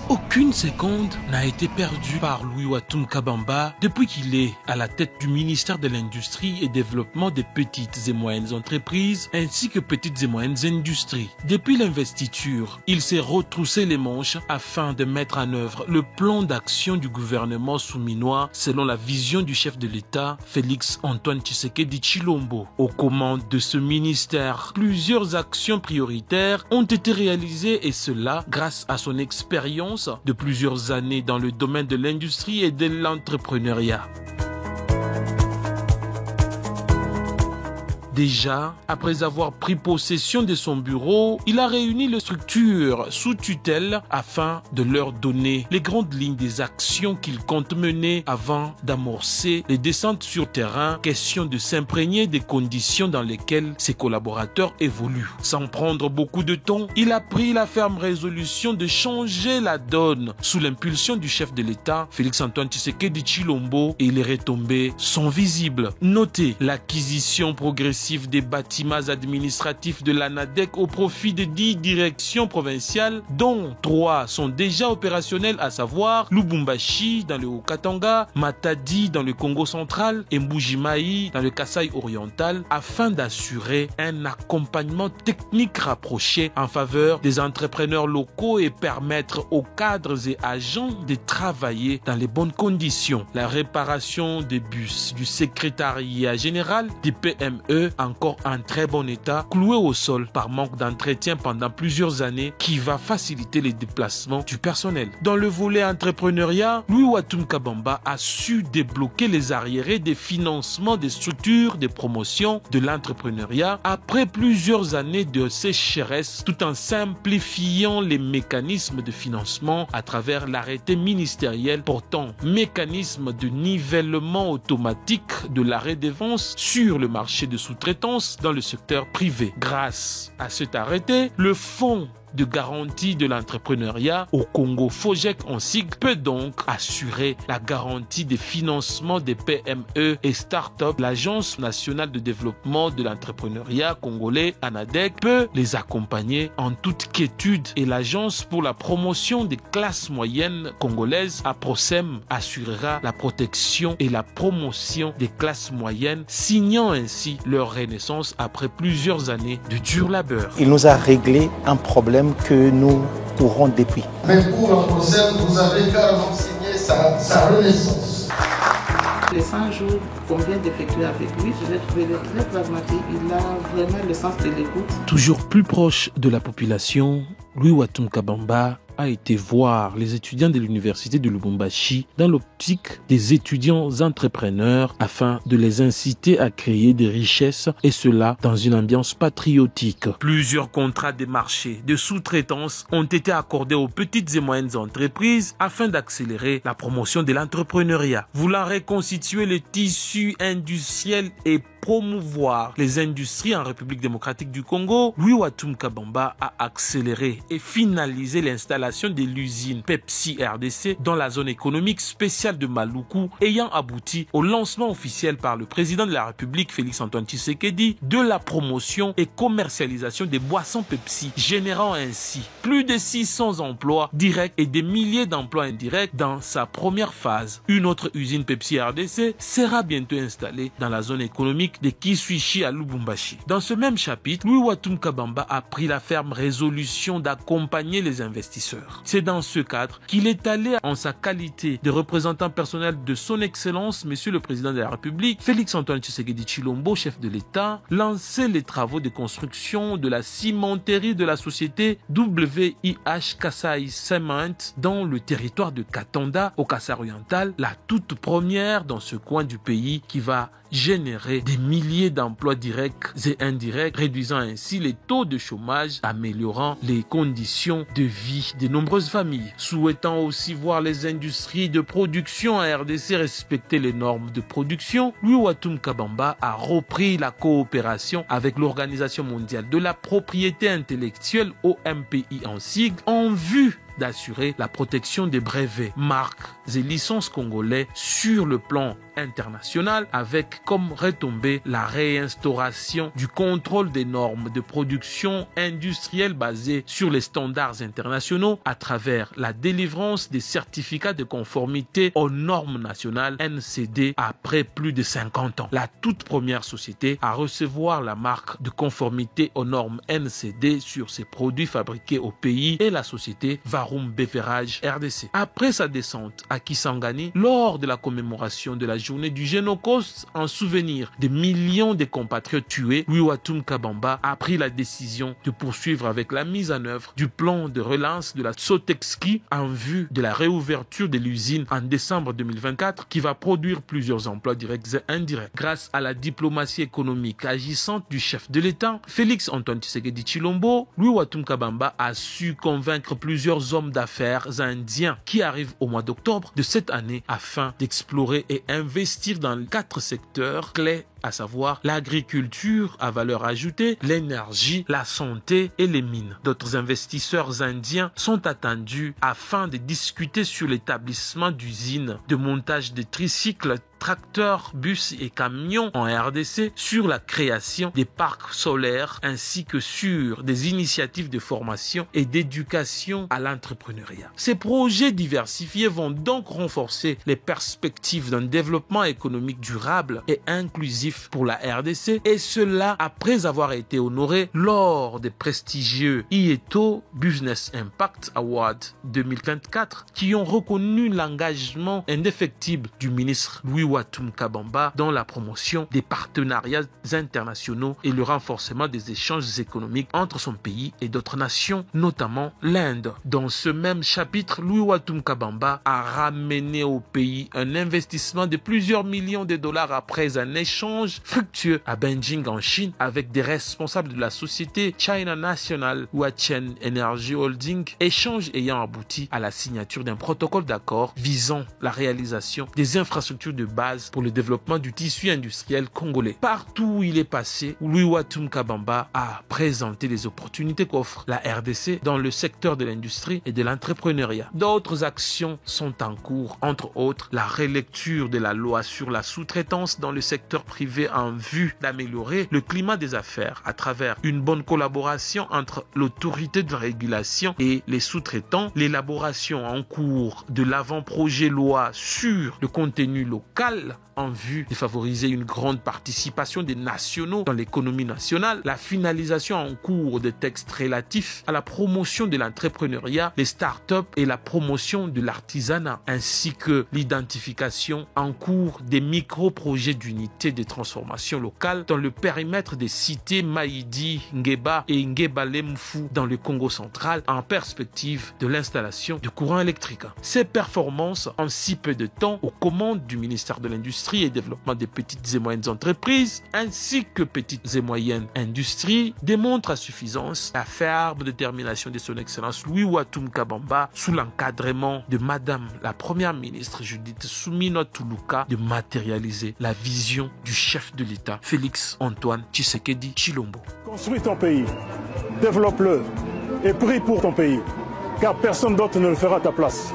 Aucune seconde n'a été perdue par Louis Watum Kabamba depuis qu'il est à la tête du ministère de l'Industrie et Développement des petites et moyennes entreprises ainsi que petites et moyennes industries. Depuis l'investiture, il s'est retroussé les manches afin de mettre en œuvre le plan d'action du gouvernement souminois selon la vision du chef de l'État, Félix Antoine Tshisekedi Tshilombo. Aux commandes de ce ministère, plusieurs actions prioritaires ont été réalisées et cela grâce à son expérience de plusieurs années dans le domaine de l'industrie et de l'entrepreneuriat. Déjà, après avoir pris possession de son bureau, il a réuni les structures sous tutelle afin de leur donner les grandes lignes des actions qu'il compte mener avant d'amorcer les descentes sur terrain, question de s'imprégner des conditions dans lesquelles ses collaborateurs évoluent. Sans prendre beaucoup de temps, il a pris la ferme résolution de changer la donne sous l'impulsion du chef de l'État, Félix Antoine Tshisekedi Tshilombo, et les retombées sont visibles. Notez l'acquisition progressive des bâtiments administratifs de l'ANADEC au profit de 10 directions provinciales, dont 3 sont déjà opérationnelles, à savoir Lubumbashi dans le Haut-Katanga, Matadi dans le Congo central et Mbuji-Mayi dans le Kasaï oriental, afin d'assurer un accompagnement technique rapproché en faveur des entrepreneurs locaux et permettre aux cadres et agents de travailler dans les bonnes conditions. La réparation des bus du secrétariat général des PME, encore en très bon état, cloué au sol par manque d'entretien pendant plusieurs années, qui va faciliter les déplacements du personnel. Dans le volet entrepreneuriat, Louis Watum Kabamba a su débloquer les arriérés des financements des structures de promotion de l'entrepreneuriat après plusieurs années de sécheresse, tout en simplifiant les mécanismes de financement à travers l'arrêté ministériel portant mécanisme de nivellement automatique de la redevance sur le marché de sous-traitance dans le secteur privé. Grâce à cet arrêté, le fonds de garantie de l'entrepreneuriat au Congo, FOGEC en sigle, peut donc assurer la garantie des financements des PME et start-up. L'Agence nationale de développement de l'entrepreneuriat congolais, ANADEC, peut les accompagner en toute quiétude et l'Agence pour la promotion des classes moyennes congolaises, APROCEM, assurera la protection et la promotion des classes moyennes, signant ainsi leur renaissance après plusieurs années de dur labeur. Il nous a réglé un problème que nous courons depuis. Mais pour la prochaine, vous avez carrément signé sa renaissance. Les 100 jours qu'on vient d'effectuer avec lui, je l'ai trouvé très pragmatique. Il a vraiment le sens de l'écoute. Toujours plus proche de la population, Louis Watum Kabamba a été voir les étudiants de l'université de Lubumbashi dans l'optique des étudiants entrepreneurs afin de les inciter à créer des richesses et cela dans une ambiance patriotique. Plusieurs contrats de marché de sous-traitance ont été accordés aux petites et moyennes entreprises afin d'accélérer la promotion de l'entrepreneuriat. Voulant reconstituer le tissu industriel et promouvoir les industries en République démocratique du Congo, Louis Watum Kabamba a accéléré et finalisé l'installation de l'usine Pepsi RDC dans la zone économique spéciale de Maluku, ayant abouti au lancement officiel par le président de la République Félix Antoine Tshisekedi de la promotion et commercialisation des boissons Pepsi, générant ainsi plus de 600 emplois directs et des milliers d'emplois indirects dans sa première phase. Une autre usine Pepsi RDC sera bientôt installée dans la zone économique de Kiswichi à Lubumbashi. Dans ce même chapitre, Louis Watum Kabamba a pris la ferme résolution d'accompagner les investisseurs. C'est dans ce cadre qu'il est allé en sa qualité de représentant personnel de son Excellence, Monsieur le Président de la République, Félix Antoine Tshisekedi Tshilombo, chef de l'État, lancer les travaux de construction de la cimenterie de la société WIH Kasai Cement dans le territoire de Katanda, au Kasaï oriental, la toute première dans ce coin du pays qui va générer des milliers d'emplois directs et indirects, réduisant ainsi les taux de chômage, améliorant les conditions de vie de nombreuses familles. Souhaitant aussi voir les industries de production en RDC respecter les normes de production, Louis Watum Kabamba a repris la coopération avec l'Organisation mondiale de la propriété intellectuelle, OMPI en sigle, en vue d'assurer la protection des brevets, marques et licences congolais sur le plan international, avec comme retombée la réinstauration du contrôle des normes de production industrielle basées sur les standards internationaux à travers la délivrance des certificats de conformité aux normes nationales NCD après plus de 50 ans. La toute première société à recevoir la marque de conformité aux normes NCD sur ses produits fabriqués au pays est la société Varum Beverage RDC. Après sa descente à Kisangani, lors de la commémoration de la journée du Génocide en souvenir des millions de compatriotes tués, Louis Watum Kabamba a pris la décision de poursuivre avec la mise en œuvre du plan de relance de la Sotexki en vue de la réouverture de l'usine en décembre 2024 qui va produire plusieurs emplois directs et indirects. Grâce à la diplomatie économique agissante du chef de l'État, Félix Antoine Tshisekedi Tshilombo, Louis Watum Kabamba a su convaincre plusieurs hommes d'affaires indiens qui arrivent au mois d'octobre de cette année afin d'explorer et investir dans 4 secteurs clés, à savoir l'agriculture à valeur ajoutée, l'énergie, la santé et les mines. D'autres investisseurs indiens sont attendus afin de discuter sur l'établissement d'usines de montage de tricycles, tracteurs, bus et camions en RDC, sur la création des parcs solaires ainsi que sur des initiatives de formation et d'éducation à l'entrepreneuriat. Ces projets diversifiés vont donc renforcer les perspectives d'un développement économique durable et inclusif pour la RDC, et cela après avoir été honoré lors des prestigieux IETO Business Impact Award 2024 qui ont reconnu l'engagement indéfectible du ministre Louis Watum Kabamba dans la promotion des partenariats internationaux et le renforcement des échanges économiques entre son pays et d'autres nations, notamment l'Inde. Dans ce même chapitre, Louis Watum Kabamba a ramené au pays un investissement de plusieurs millions de dollars après un échange fructueux à Beijing en Chine avec des responsables de la société China National Huachen Energy Holding, échange ayant abouti à la signature d'un protocole d'accord visant la réalisation des infrastructures de base pour le développement du tissu industriel congolais. Partout où il est passé, Louis Watum Kabamba a présenté les opportunités qu'offre la RDC dans le secteur de l'industrie et de l'entrepreneuriat. D'autres actions sont en cours, entre autres la relecture de la loi sur la sous-traitance dans le secteur privé en vue d'améliorer le climat des affaires à travers une bonne collaboration entre l'autorité de régulation et les sous-traitants, l'élaboration en cours de l'avant-projet loi sur le contenu local en vue de favoriser une grande participation des nationaux dans l'économie nationale, la finalisation en cours de textes relatifs à la promotion de l'entrepreneuriat, les start-up et la promotion de l'artisanat, ainsi que l'identification en cours des micro-projets d'unités de transformation locale dans le périmètre des cités Maïdi, Ngeba et Ngeba-Lemfu dans le Congo central en perspective de l'installation du courant électrique. Ces performances en si peu de temps aux commandes du ministère de l'Industrie et Développement des petites et moyennes entreprises ainsi que petites et moyennes industries démontrent à suffisance la ferme détermination de son Excellence Louis Watum Kabamba sous l'encadrement de Madame la Première ministre Judith Suminwa Tuluka de matérialiser la vision du chef de l'État Félix Antoine Tshisekedi Tshilombo. Construis ton pays, développe-le et prie pour ton pays, car personne d'autre ne le fera à ta place.